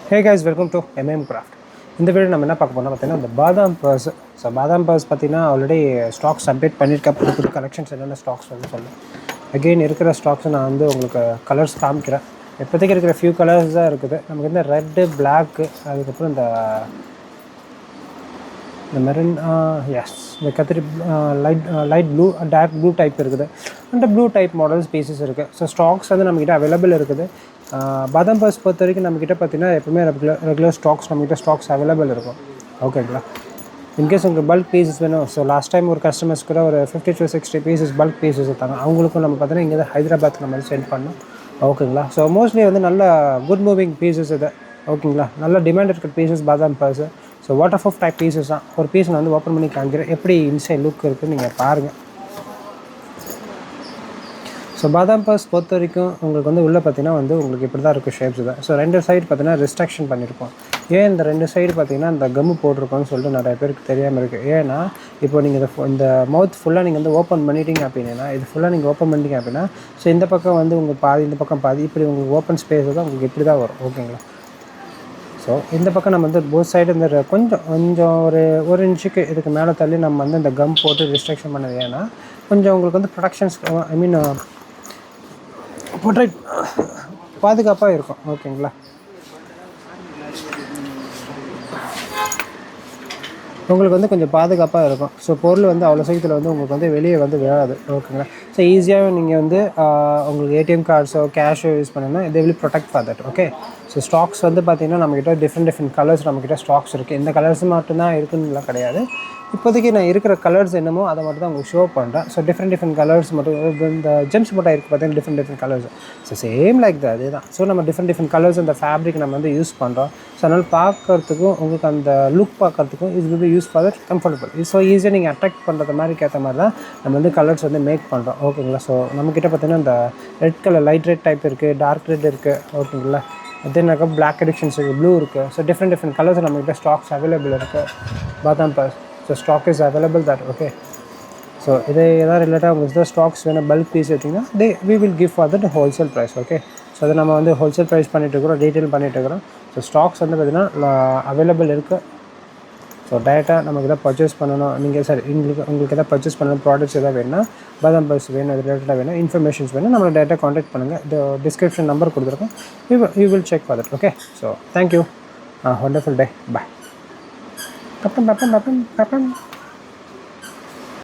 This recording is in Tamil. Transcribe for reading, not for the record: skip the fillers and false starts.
Hey guys, welcome to Craft. இந்த வீடியோ நம்ம என்ன பார்க்க போறோம்னா பார்த்தீங்கன்னா இந்த பாதாம் பர்ஸ். ஸோ பாதாம் பர்ஸ் பார்த்தீங்கன்னா ஆல்ரெடி ஸ்டாக்ஸ் அப்டேட் பண்ணியிருக்கேன். புது கலெக்ஷன்ஸ் என்னென்ன ஸ்டாக்ஸ் வந்து சொல்லுங்கள். அகெயின் இருக்கிற ஸ்டாக்ஸை நான் வந்து உங்களுக்கு கலர்ஸ் காமிக்கிறேன். இப்போதைக்கு இருக்கிற ஃபியூ கலர்ஸ் தான் இருக்குது. நமக்கு இந்த ரெட்டு, பிளாக்கு, அதுக்கப்புறம் இந்த மெரூன், எஸ் இந்த கத்திரி, light blue, dark blue type இருக்குது. அந்த ப்ளூ டைப் மாடல்ஸ் பீசஸ் இருக்குது. ஸோ ஸ்டாக்ஸ் வந்து நம்மக்கிட்ட அவைலபிள் இருக்குது. பாதாம் பர்ஸ் பொறுத்த வரைக்கும் நம்மக்கிட்ட பார்த்தீங்கன்னா எப்பவுமே ரெகுலர் ஸ்டாக்ஸ் நம்மக்கிட்ட ஸ்டாக்ஸ் அவைலபிள் இருக்கும். ஓகேங்களா? இன்கேஸ் உங்களுக்கு பல்க் பீசஸ் வேணும். ஸோ லாஸ்ட் டைம் ஒரு கஸ்டமர்ஸ் கூட ஒரு 50 to 60 பீசஸ் பல்க் பீசஸ் எடுத்தாங்க. அவங்களுக்கும் நம்ம பார்த்தீங்கன்னா இங்கே தான் ஹைதராபாத் நம்ம வந்து சென்ட் பண்ணோம். ஓகேங்களா? ஸோ மோஸ்ட்லி வந்து நல்ல குட் மூவிங் பீசஸ் இது. ஓகேங்களா? நல்ல டிமாண்ட் இருக்கிற பீசஸ் பாதாம் purse. So water proof type pieces தான். ஒரு பீஸ் நான் வந்து ஓப்பன் பண்ணி காமிக்கிறேன், எப்படி இன்சைட் லுக் இருக்குதுன்னு நீங்கள் பாருங்கள். ஸோ பாதாம் பர்ஸ் பொறுத்த வரைக்கும் உங்களுக்கு வந்து உள்ளே பார்த்தீங்கன்னா வந்து உங்களுக்கு இப்படி தான் இருக்கும் ஷேப்ஸ் தான். ஸோ ரெண்டு சைடு பார்த்தீங்கன்னா ரெஸ்ட்ரிக்ஷன் பண்ணியிருக்கோம். ஏன் இந்த ரெண்டு சைடு பார்த்தீங்கன்னா இந்த கம்மு போட்டிருக்கோன்னு சொல்லிட்டு நிறைய பேருக்கு தெரியாமல் இருக்குது. ஏன்னா இப்போ நீங்கள் இந்த மவுத் ஃபுல்லாக நீங்கள் வந்து ஓப்பன் பண்ணிட்டீங்க அப்படின்னா, இது ஃபுல்லாக நீங்கள் ஓப்பன் பண்ணிட்டீங்க அப்படின்னா, ஸோ இந்த பக்கம் வந்து உங்களுக்கு பாதி, இந்த பக்கம் பாதி, இப்படி உங்களுக்கு ஓப்பன் ஸ்பேஸ் தான் உங்களுக்கு இப்படி தான் வரும். ஓகேங்களா? ஸோ இந்த பக்கம் நம்ம வந்து போத் சைடு இந்த கொஞ்சம் ஒரு இன்ச்சுக்கு இதுக்கு மேலே தள்ளி நம்ம வந்து இந்த கம் போட்டு ரெஸ்ட்ரிக்ஷன் பண்ணது. ஏன்னா கொஞ்சம் உங்களுக்கு வந்து ப்ரொடக்ஷன்ஸ் ப்ரொடெக்ட் பாதுகாப்பாக இருக்கும். ஓகேங்களா? உங்களுக்கு வந்து கொஞ்சம் பாதுகாப்பாக இருக்கும். ஸோ பொருள் வந்து அவ்வளோ சீக்கிரத்தில் வந்து உங்களுக்கு வந்து வெளியே வந்து விழாது. ஓகேங்களா? ஸோ ஈஸியாக நீங்கள் வந்து உங்களுக்கு ஏடிஎம் கார்ட்ஸோ கேஷோ யூஸ் பண்ணணும்னா they will protect for that. Okay. So stocks வந்து பார்த்திங்கன்னா நம்மக்கிட்ட டிஃப்ரெண்ட் கலர்ஸ் நம்மக்கிட்ட ஸ்டாக்ஸ் இருக்குது. இந்த கலர்ஸ் மட்டும்தான் இருக்குன்னுலாம் கிடையாது. இப்போதைக்கு நான் இருக்கிற கலர்ஸ் என்னமோ அதை மட்டும் தான் உங்களுக்கு ஷோ பண்ணுறேன். ஸோ டிஃப்ரெண்ட் கலர்ஸ் மட்டும் இந்த ஜெம்ஸ் மட்டும் இருக்குது பார்த்தீங்கன்னா different colours. So same like தான் அதே தான். ஸோ நம்ம டிஃப்ரெண்ட் கலர்ஸ் அந்த ஃபேப்ரிக் நம்ம வந்து யூஸ் பண்ணுறோம். ஸோ அதனால் பார்க்குறதுக்கும் உங்களுக்கு அந்த லுக் பார்க்குறதுக்கும் இது வந்து use for that comfortable. So ஈஸியாக நீங்கள் அட்ராக்ட் பண்ணுறது மாதிரி ஏற்ற மாதிரி தான் நம்ம வந்து கலர்ஸ் வந்து மேக் பண்ணுறோம். ஓகேங்களா? ஸோ நம்மக்கிட்ட பார்த்தீங்கன்னா இந்த red colour, light red type இருக்குது, டார்க் ரெட் இருக்குது. ஓகேங்களா? தென்னாக்கா பிளாக் எடிஷன்ஸ் இருக்குது, ப்ளூ இருக்குது. ஸோ டிஃப்ரெண்ட் கலர்ஸ் நம்மக்கிட்ட ஸ்டாக்ஸ் அவைலபிள் இருக்குது. பாதாம் purse. So stock is available that. Okay. So இதே எதாவது ரிலேட்டாக உங்களுக்கு தான் ஸ்டாக்ஸ் வேணும், பல்க் பீஸ் எடுத்திங்கன்னா we will give for that wholesale price. Okay. So அதை நம்ம வந்து ஹோல்சேல் ப்ரைஸ் பண்ணிகிட்ருக்குறோம், ரீட்டெயில் பண்ணிகிட்ருக்குறோம். ஸோ ஸ்டாக்ஸ் வந்து பார்த்திங்கன்னா அவைலபிள் இருக்குது. ஸோ டேரெக்டாக நமக்கு எதாவது பர்ச்சேஸ் பண்ணணும், நீங்கள் உங்களுக்கு எதாவது பர்ச்சேஸ் பண்ணணும், ப்ராடக்ட்ஸ் எதாவது வேணும்னா, பாதாம் பர்ஸ் வேணும், அது ரிலேட்டடாக வேணும், இன்ஃபர்மேஷன்ஸ் வேணும், நம்மளை டேரெக்டாக காண்டாக்ட் பண்ணுங்கள். இந்த டிஸ்கிரிப்ஷன் நம்பர் கொடுத்துருக்கோம். You will check for that. Okay. So thank you. Wonderful day. Bye.